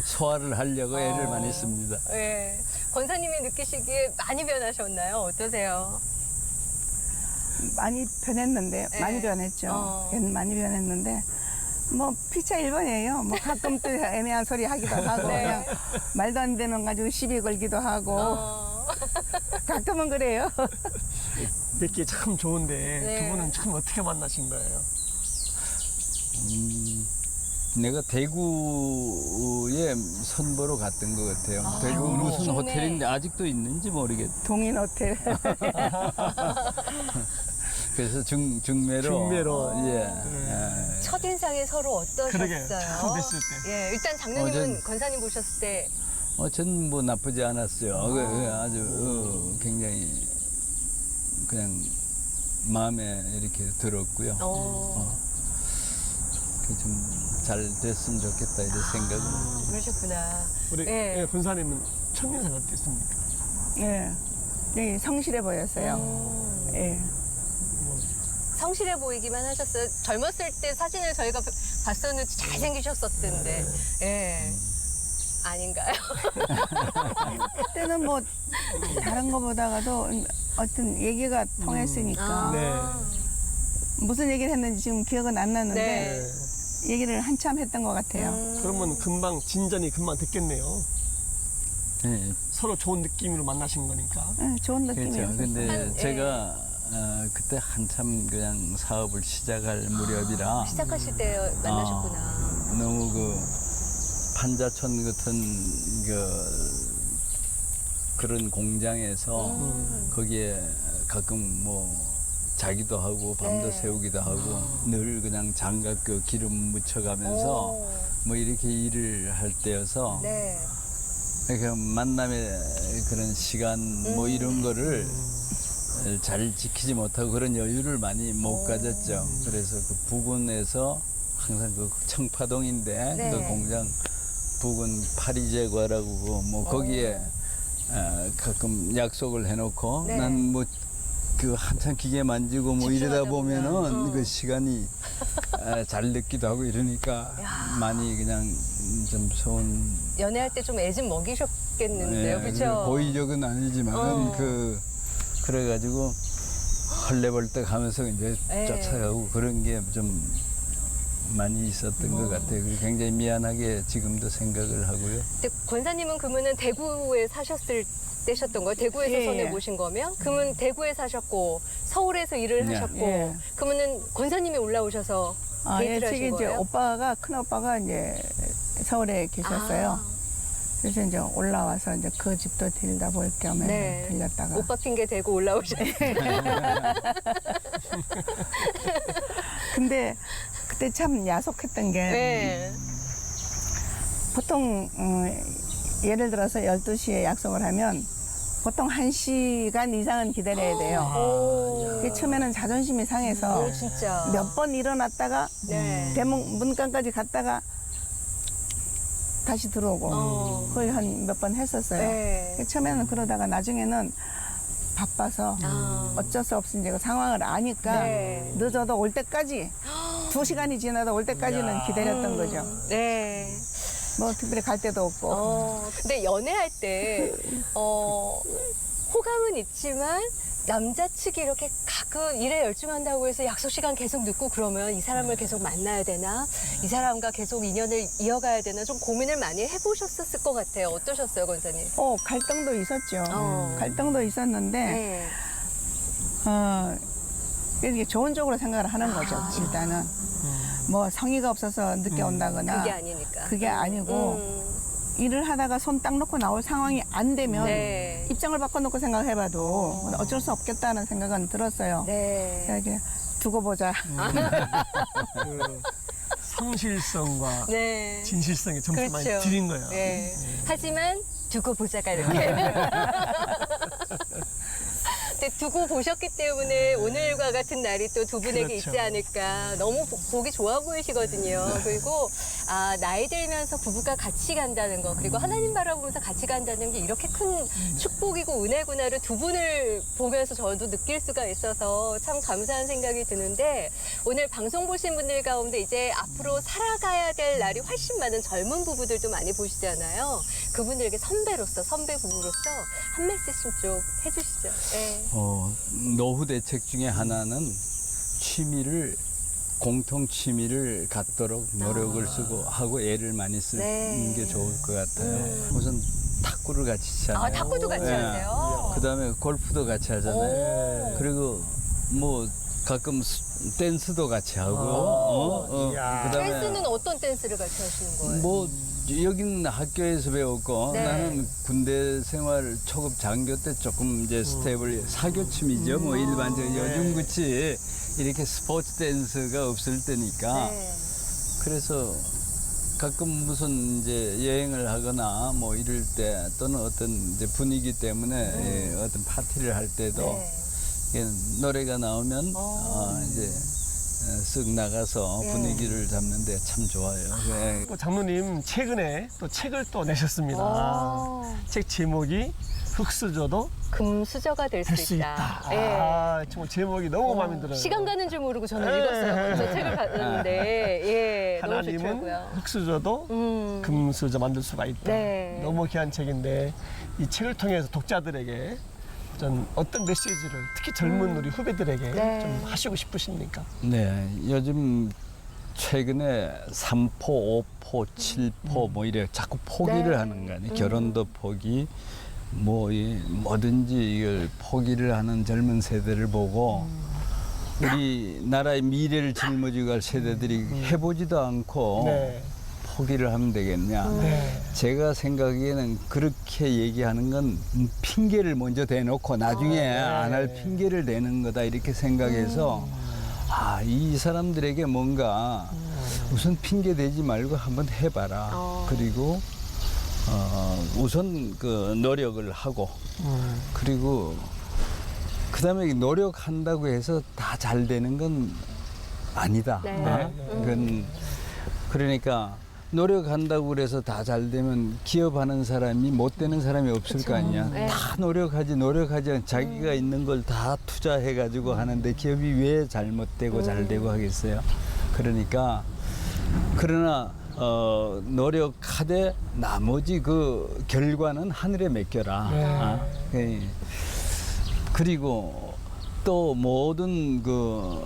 소화를 하려고 애를 많이 씁니다. 네. 권사님이 느끼시기에 많이 변하셨나요? 어떠세요? 많이 변했는데 네. 많이 변했죠. 많이 변했는데 뭐 피차 1번이에요. 뭐 가끔 또 애매한 소리 하기도 하고 네. 그냥 말도 안 되는 가지고 시비 걸기도 하고 가끔은 그래요. 뵙기 참 좋은데 네. 두 분은 참 어떻게 만나신 거예요? 내가 대구에 선보러 갔던 것 같아요. 대구 무슨 좋네. 호텔인데 아직도 있는지 모르겠. 동인 호텔. 그래서 중매로. 중매로. 예. 첫인상에 서로 어떠셨어요? 그러게요. 처음 뵀을 때. 예, 일단 장로님은 전- 권사님 보셨을 때 전 뭐 나쁘지 않았어요. 아주 굉장히 그냥 마음에 이렇게 들었고요. 좀 잘 됐으면 좋겠다 이런 생각을. 그러셨구나. 우리 네. 권사님은 첫인상 어땠습니까? 예. 되게 성실해 보였어요. 예. 성실해 보이기만 하셨어요. 젊었을 때 사진을 저희가 봤었는데 잘생기셨었던데. 예. 아닌가요? 그때는 뭐 다른 거보다가도 어떤 얘기가 통했으니까 네. 무슨 얘기를 했는지 지금 기억은 안 나는데 네. 얘기를 한참 했던 것 같아요. 그러면 금방 진전이 금방 됐겠네요. 네, 서로 좋은 느낌으로 만나신 거니까. 예, 좋은 그렇죠. 느낌이었어요. 근데 제가 그때 한참 그냥 사업을 시작할 무렵이라 시작하실 때 만나셨구나. 너무 그 판자촌 같은 그런 공장에서 거기에 가끔 뭐 자기도 하고 밤도 네. 새우기도 하고 늘 그냥 장갑 그 기름 묻혀가면서 뭐 이렇게 일을 할 때여서 네. 그 만남의 그런 시간 뭐 이런 거를 잘 지키지 못하고 그런 여유를 많이 못 가졌죠. 그래서 그 부근에서 항상 그 청파동인데 네. 그 공장 부근 파리제과라고 뭐 거기에 가끔 약속을 해놓고 네. 난 뭐 그 한참 기계 만지고 뭐 이러다 집중하다 보면. 보면은 그 시간이 잘 늦기도 하고 이러니까 많이 그냥 좀 서운 연애할 때 좀 애 좀 먹이셨겠는데요, 그렇죠? 고의적은 아니지만 그래가지고 헐레벌떡 하면서 이제 네. 쫓아가고 그런 게 좀 많이 있었던 것 같아요. 그래서 굉장히 미안하게 지금도 생각을 하고요. 근데 권사님은 그러면은 대구에 사셨을 때셨던 거예요? 대구에서 예, 선을 예. 모신 거면? 그러면 대구에 사셨고 서울에서 일을 예. 하셨고 예. 그러면은 권사님이 올라오셔서 아, 예, 데이트를 저기 하신 이제 거예요? 오빠가 큰 오빠가 이제 서울에 계셨어요. 아, 그래서 이제 올라와서 이제 그 집도 들다 볼 겸에 네. 들렸다가 오빠 핑계 대고 올라오셨어요. 근데 그때 참 야속했던 게 네. 보통 예를 들어서 12시에 약속을 하면 보통 1시간 이상은 기다려야 돼요. 오. 그게 처음에는 자존심이 상해서 오, 진짜. 몇 번 일어났다가 네. 대문 문간까지 갔다가 다시 들어오고 거의 한 몇 번 했었어요. 네. 처음에는 그러다가 나중에는 바빠서 아. 어쩔 수 없이 이제 그 상황을 아니까 네. 늦어도 올 때까지 2시간이 지나도 올 때까지는 기다렸던 거죠. 네. 뭐 특별히 갈 데도 없고. 근데 연애할 때, 호감은 있지만, 남자 측이 이렇게 가끔 일에 열중한다고 해서 약속 시간 계속 늦고 그러면 이 사람을 계속 만나야 되나? 이 사람과 계속 인연을 이어가야 되나? 좀 고민을 많이 해보셨을 것 같아요. 어떠셨어요, 권사님? 갈등도 있었죠. 어. 갈등도 있었는데, 네. 이렇게 좋은 쪽으로 생각을 하는 거죠, 일단은. 뭐 성의가 없어서 늦게 온다거나. 그게 아니니까. 그게 아니고, 일을 하다가 손 딱 놓고 나올 상황이 안 되면 네. 입장을 바꿔놓고 생각해봐도 어쩔 수 없겠다는 생각은 들었어요. 네. 그래서 이제 두고 보자. 그 성실성과 네. 진실성에 점수 많이 그렇죠. 드린 거예요. 네. 하지만 두고 보자가 이렇게. 근데 두고 보셨기 때문에 오늘과 같은 날이 또 두 분에게 그렇죠. 있지 않을까. 너무 보기 좋아 보이시거든요. 그리고 나이 들면서 부부가 같이 간다는 거, 그리고 하나님 바라보면서 같이 간다는 게 이렇게 큰 축복이고 은혜구나를 두 분을 보면서 저도 느낄 수가 있어서 참 감사한 생각이 드는데, 오늘 방송 보신 분들 가운데 이제 앞으로 살아가야 될 날이 훨씬 많은 젊은 부부들도 많이 보시잖아요. 그분들에게 선배로서, 선배 부부로서 한 메시지 좀 해주시죠. 네. 노후 대책 중에 하나는 공통 취미를 갖도록 노력을 쓰고 하고 애를 많이 쓰는 네. 게 좋을 것 같아요. 우선 탁구를 같이 치잖아요. 탁구도 같이 하세요? 그다음에 골프도 같이 하잖아요. 그리고 뭐 가끔 댄스도 같이 하고. 이야. 그다음에 댄스는 어떤 댄스를 같이 하시는 거예요? 뭐 여기는 학교에서 배웠고 네. 나는 군대 생활 초급 장교 때 조금 이제 스텝을 사교춤이죠. 뭐 일반적인 요즘 그치 이렇게 스포츠 댄스가 없을 때니까 네. 그래서 가끔 무슨 이제 여행을 하거나 뭐 이럴 때 또는 어떤 이제 분위기 때문에 어떤 파티를 할 때도 네. 이게 노래가 나오면 이제 쓱 나가서 네. 분위기를 잡는데 참 좋아요. 네. 또 장로님 최근에 또 책을 또 내셨습니다. 오. 책 제목이 흙수저도 금수저가 될 될 수 수 있다. 있다. 예. 아, 정말 제목이 너무 마음에 들어요. 시간 가는 줄 모르고 저는 예. 읽었어요. 저 책을 봤는데, 예, 너무 하나님은 좋더라고요. 흙수저도 음. 금수저 만들 수가 있다. 네. 너무 귀한 책인데 이 책을 통해서 독자들에게 좀 어떤 메시지를 특히 젊은 우리 후배들에게 네. 좀 하시고 싶으십니까? 네, 요즘 최근에 3포, 5포, 7포 뭐 이래 자꾸 포기를 네. 하는 거 아니에요. 결혼도 포기, 뭐든지 이걸 포기를 하는 젊은 세대를 보고 우리 나라의 미래를 짊어지고 갈 세대들이 해보지도 않고 네. 포기를 하면 되겠냐. 제가 생각에는 그렇게 얘기하는 건 핑계를 먼저 대놓고 나중에 안 할 핑계를 대는 거다 이렇게 생각해서 이 사람들에게 뭔가 우선 핑계 대지 말고 한번 해봐라. 그리고 우선 그 노력을 하고 그리고 그다음에 노력한다고 해서 다 잘 되는 건 아니다. 그건 그러니까 노력한다고 그래서 다 잘 되면 기업하는 사람이 못 되는 사람이 없을 거 아니야. 다 노력하지 자기가 있는 걸 다 투자해 가지고 하는데 기업이 왜 잘못되고 잘 되고 하겠어요. 그러니까 그러나 노력하되 나머지 그 결과는 하늘에 맡겨라. 그리고 또 모든 그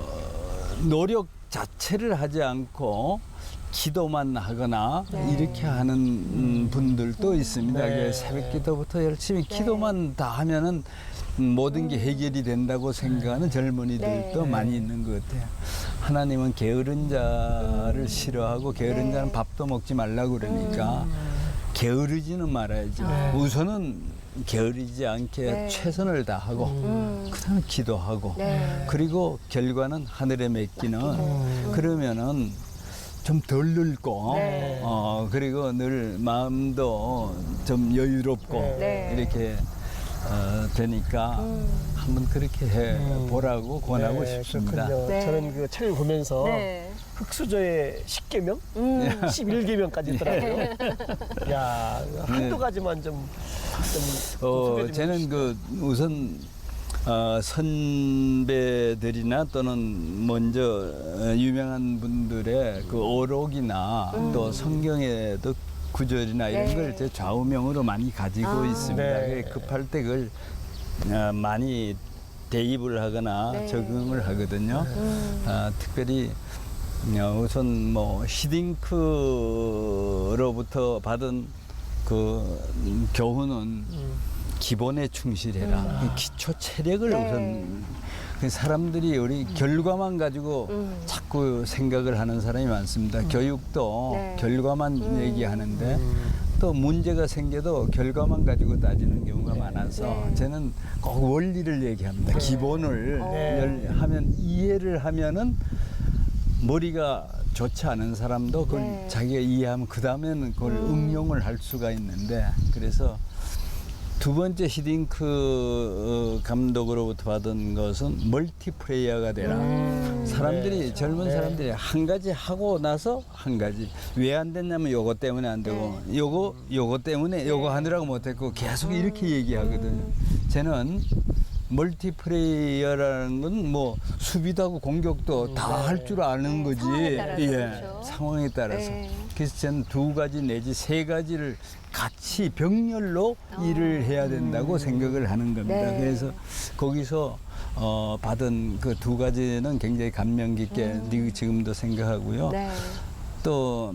노력 자체를 하지 않고 기도만 하거나 이렇게 하는 분들도 있습니다. 새벽 기도부터 열심히 기도만 다 하면은 모든 게 해결이 된다고 생각하는 젊은이들도 많이 있는 것 같아요. 하나님은 게으른 자를 싫어하고 게으른 자는 밥도 먹지 말라고 그러니까 게으르지는 말아야죠. 우선은 게으르지 않게 최선을 다하고 그다음에 기도하고 그리고 결과는 하늘에 맡기는 그러면은 좀 덜 늙고 그리고 늘 마음도 좀 여유롭고 이렇게 되니까 한번 그렇게 해 보라고 권하고 싶습니다. 그렇군요. 저는 그 책을 보면서 흑수저의 10계명, 11계명까지 있더라고요. 야, 한두 가지만 좀 소개 좀 저는 해주시죠. 그 우선 선배들이나 또는 먼저 유명한 분들의 그 어록이나 또 성경에도 구절이나 이런 걸 제 좌우명으로 많이 가지고 있습니다. 급할 때 그걸 많이 대입을 하거나 적응을 하거든요. 특별히 우선 뭐 히딩크로부터 받은 그 교훈은 기본에 충실해라. 그 기초 체력을 우선 그 사람들이 우리 결과만 가지고 자꾸 생각을 하는 사람이 많습니다. 교육도 결과만 얘기하는데 또 문제가 생겨도 결과만 가지고 따지는 경우가 많아서 저는 꼭 원리를 얘기합니다. 기본을 하면 이해를 하면은 머리가 좋지 않은 사람도 그걸 자기가 이해하면 그 다음에는 그걸 응용을 할 수가 있는데 그래서 두 번째 히딩크 감독으로부터 받은 것은 멀티플레이어가 되라. 사람들이 젊은 사람들이 한 가지 하고 나서 한 가지 왜 안 됐냐면 요거 때문에 안 되고 요거 때문에 요거 하느라고 못했고 계속 이렇게 얘기하거든요. 저는 멀티플레이어라는 건 뭐 수비도 하고 공격도 다 할 줄 아는 거지. 상황에 따라서, 그렇죠? 상황에 따라서. 그래서 저는 두 가지 내지 세 가지를 같이 병렬로 일을 해야 된다고 생각을 하는 겁니다. 그래서 거기서 받은 그 두 가지는 굉장히 감명 깊게 지금도 생각하고요. 또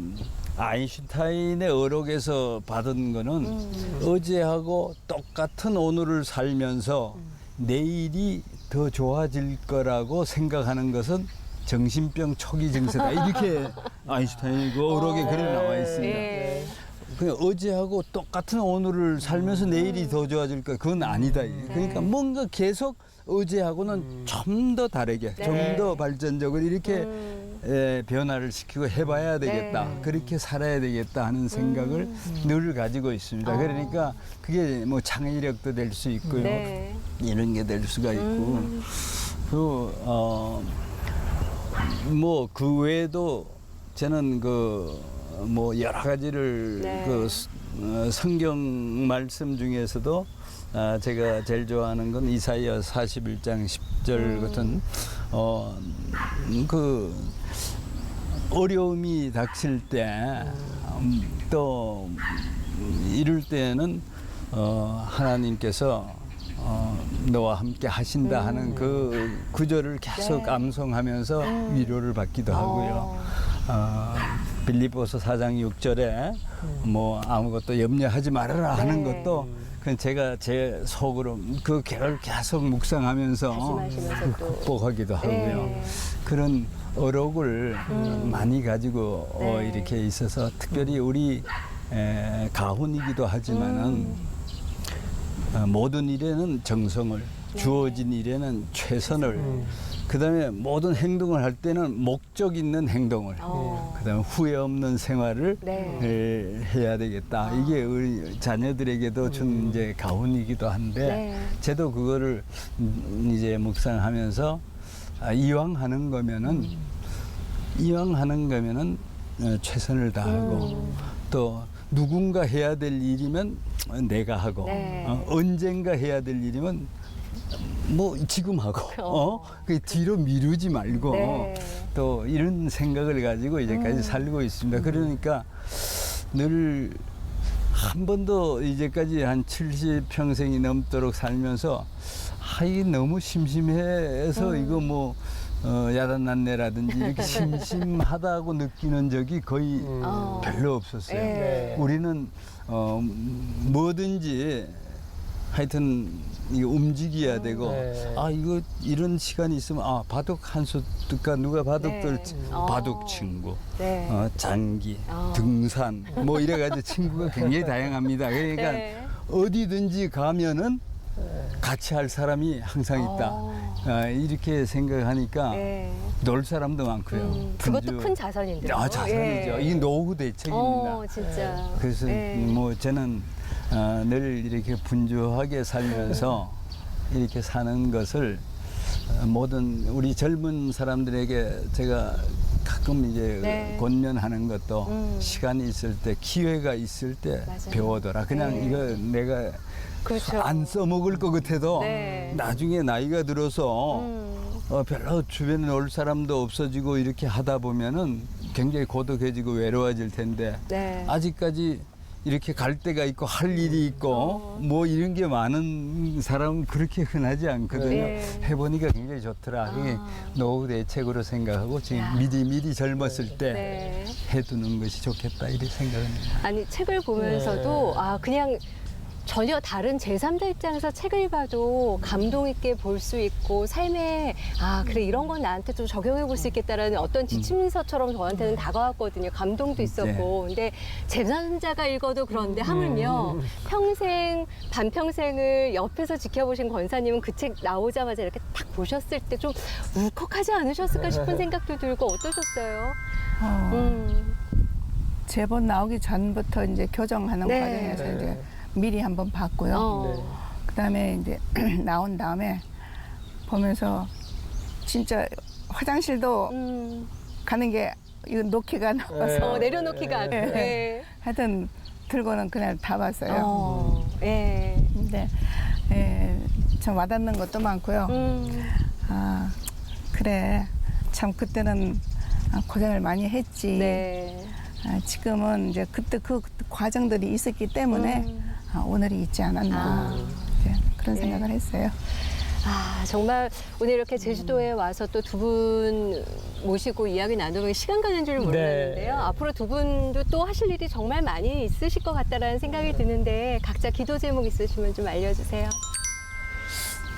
아인슈타인의 어록에서 받은 거는 어제하고 똑같은 오늘을 살면서 내일이 더 좋아질 거라고 생각하는 것은 정신병 초기 증세다. 이렇게 아인슈타인의 그 어록에 글에 나와 있습니다. 그냥 어제하고 똑같은 오늘을 살면서 내일이 더 좋아질 거 그건 아니다. 그러니까 뭔가 계속 어제하고는 좀 더 다르게, 좀 더 발전적으로 이렇게 변화를 시키고 해봐야 되겠다. 그렇게 살아야 되겠다 하는 생각을 늘 가지고 있습니다. 그러니까 그게 뭐 창의력도 될 수 있고요. 이런 게 될 수가 있고. 그, 뭐 그 외에도 저는 뭐 여러 가지를 성경 말씀 중에서도 제가 제일 좋아하는 건 이사야 41장 10절 같은 그 어려움이 닥칠 때 또 이럴 때는 하나님께서 너와 함께 하신다 하는 그 구절을 계속 암송하면서 위로를 받기도 하고요. 빌립보서 4장 6절에 뭐 아무것도 염려하지 말아라 하는 것도 그건 제가 제 속으로 그 계속 묵상하면서 극복하기도 하고요. 그런 어록을 많이 가지고 네. 이렇게 있어서 특별히 우리 가훈이기도 하지만은 모든 일에는 정성을 주어진 일에는 최선을 그다음에 모든 행동을 할 때는 목적 있는 행동을 그다음에 후회 없는 생활을 네. 해야 되겠다. 이게 우리 자녀들에게도 준 이제 가훈이기도 한데 네. 저도 그거를 이제 묵상하면서 이왕 하는 거면은 최선을 다하고 또 누군가 해야 될 일이면 내가 하고 네. 언젠가 해야 될 일이면 뭐 지금 하고 그 뒤로 미루지 말고 네. 또 이런 생각을 가지고 이제까지 살고 있습니다. 그러니까 늘 한 번도 이제까지 한 70평생이 넘도록 살면서 이게 너무 심심해서 이거 뭐 야단난내라든지 이렇게 심심하다고 느끼는 적이 거의 별로 없었어요. 네. 우리는 뭐든지 하여튼 이거 움직여야 되고 네. 이거 이런 시간이 있으면 바둑 한 수 뜰까 누가 바둑 네. 뜰지 바둑 친구 네. 장기 등산 뭐 이래가지고 친구가 굉장히 다양합니다. 그러니까 네. 어디든지 가면은 같이 할 사람이 항상 있다. 이렇게 생각하니까 네. 놀 사람도 많고요. 그것도 큰 자산인데요. 자산이죠. 예. 이게 노후 대책입니다. 진짜. 그래서 예. 뭐 저는 늘 이렇게 분주하게 살면서 이렇게 사는 것을 모든 우리 젊은 사람들에게 제가 가끔 이제 네. 권면하는 것도 시간이 있을 때 기회가 있을 때 맞아요. 배워둬라. 그냥 네. 이거 내가 그렇죠. 안 써먹을 것 같아도 네. 나중에 나이가 들어서 별로 주변에 올 사람도 없어지고 이렇게 하다 보면은 굉장히 고독해지고 외로워질 텐데 네. 아직까지 이렇게 갈 데가 있고 할 일이 있고 뭐 이런 게 많은 사람은 그렇게 흔하지 않거든요. 네. 해보니까 굉장히 좋더라. 그게 노후 대책으로 생각하고 지금 미리 젊었을 때 네. 해두는 것이 좋겠다 이렇게 생각합니다. 아니 책을 보면서도 그냥 전혀 다른 제3자 입장에서 책을 봐도 감동 있게 볼 수 있고 삶에 그래 이런 건 나한테 좀 적용해 볼 수 있겠다라는 어떤 지침서처럼 저한테는 다가왔거든요. 감동도 있었고. 근데 제3자가 읽어도 그런데 하물며 평생 반평생을 옆에서 지켜보신 권사님은 그 책 나오자마자 이렇게 딱 보셨을 때 좀 울컥하지 않으셨을까 싶은 생각도 들고 어떠셨어요? 제본 나오기 전부터 이제 교정하는 네. 과정에서 네. 이제 미리 한번 봤고요. 네. 그다음에 이제 나온 다음에 보면서 진짜 화장실도 가는 게 이거 놓기가 나와서 내려놓기가 안 돼. 네. 하여튼 들고는 그날 다 봤어요. 예. 근데 참 와닿는 것도 많고요. 그래 참 그때는 고생을 많이 했지. 네. 지금은 이제 그때 그 과정들이 있었기 때문에 오늘이 있지 않았나 이제 그런 생각을 했어요. 정말 오늘 이렇게 제주도에 와서 또 두 분 모시고 이야기 나누면 시간 가는 줄 몰랐는데요. 앞으로 두 분도 또 하실 일이 정말 많이 있으실 것 같다라는 생각이 드는데 각자 기도 제목 있으시면 좀 알려주세요.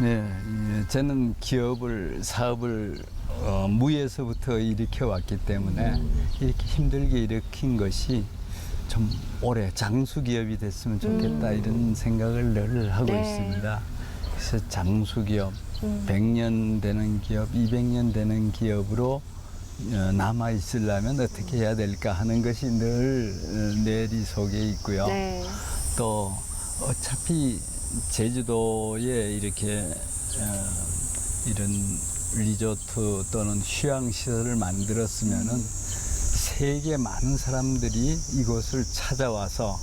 네, 저는 사업을 무에서부터 일으켜 왔기 때문에 이렇게 힘들게 일으킨 것이 좀 오래 장수기업이 됐으면 좋겠다 이런 생각을 늘 하고 네. 있습니다. 그래서 장수기업, 100년 되는 기업, 200년 되는 기업으로 남아 있으려면 어떻게 해야 될까 하는 것이 늘 뇌리 속에 있고요. 네. 또 어차피 제주도에 이렇게 이런 리조트 또는 휴양시설을 만들었으면은 세계 많은 사람들이 이곳을 찾아와서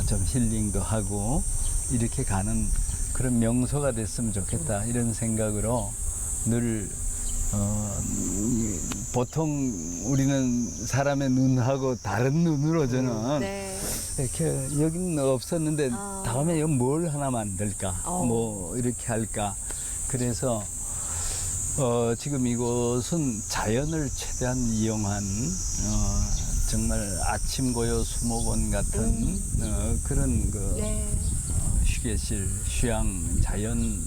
좀 힐링도 하고 이렇게 가는 그런 명소가 됐으면 좋겠다 이런 생각으로 늘 보통 우리는 사람의 눈하고 다른 눈으로 저는 네. 이렇게 여기는 없었는데 다음에 여기 뭘 하나 만들까 뭐 이렇게 할까 그래서 지금 이곳은 자연을 최대한 이용한 정말 아침 고요 수목원 같은 그런 네. 휴게실, 휴양, 자연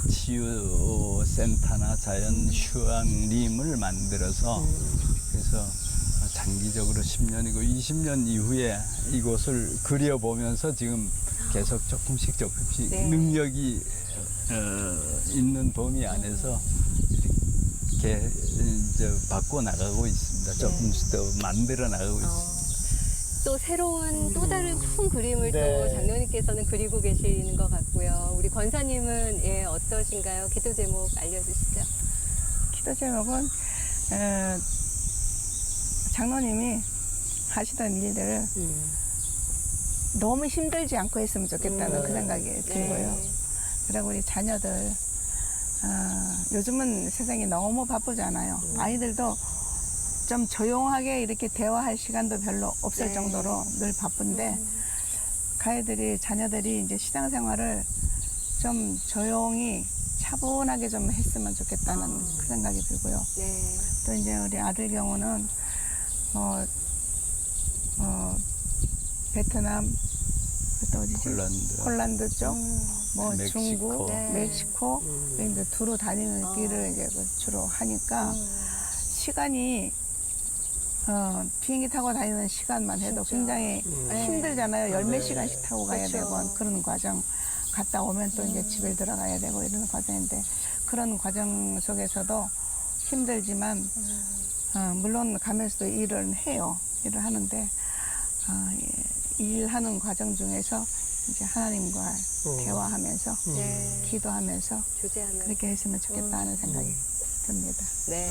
치유센터나 자연휴양림을 만들어서 그래서 장기적으로 10년이고 20년 이후에 이곳을 그려보면서 지금 계속 조금씩 네. 능력이 있는 범위 안에서 이렇게 이제 바꿔 나가고 있습니다. 조금씩 더 만들어 나가고 있습니다. 또 새로운 또 다른 큰 그림을 네. 또 장로님께서는 그리고 계시는 것 같고요. 우리 권사님은 예, 어떠신가요? 기도 제목 알려주시죠. 기도 제목은 장로님이 하시던 일들을 너무 힘들지 않고 했으면 좋겠다는 그 생각이 들고요. 그리고 우리 자녀들 요즘은 세상이 너무 바쁘잖아요. 아이들도 좀 조용하게 이렇게 대화할 시간도 별로 없을 네. 정도로 늘 바쁜데 그 아이들이 자녀들이 이제 신앙생활을 좀 조용히 차분하게 좀 했으면 좋겠다는 그 생각이 들고요. 네. 또 이제 우리 아들 경우는 베트남 또 어디지? 폴란드 쪽, 뭐 멕시코. 중국, 네. 멕시코 이제 두루 다니는 길을 이제 주로 하니까 시간이 비행기 타고 다니는 시간만 해도 굉장히 힘들잖아요. 열 몇 시간씩 타고 가야 그렇죠. 되고 그런 과정 갔다 오면 또 이제 집에 들어가야 되고 이런 과정인데 그런 과정 속에서도 힘들지만 물론 가면서도 일을 해요. 일을 하는데 일하는 과정 중에서 이제 하나님과 대화하면서 네. 기도하면서 교제하면. 그렇게 했으면 좋겠다는 생각이 듭니다. 네.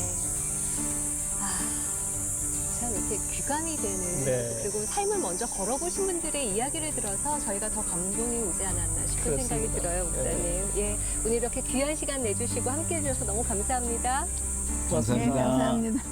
참 이렇게 귀감이 되는 네. 그리고 삶을 먼저 걸어보신 분들의 이야기를 들어서 저희가 더 감동이 오지 않았나 싶은 그렇습니다. 생각이 들어요, 목사님. 예, 오늘 이렇게 귀한 시간 내주시고 함께해 주셔서 너무 감사합니다. 고맙습니다. 네, 감사합니다.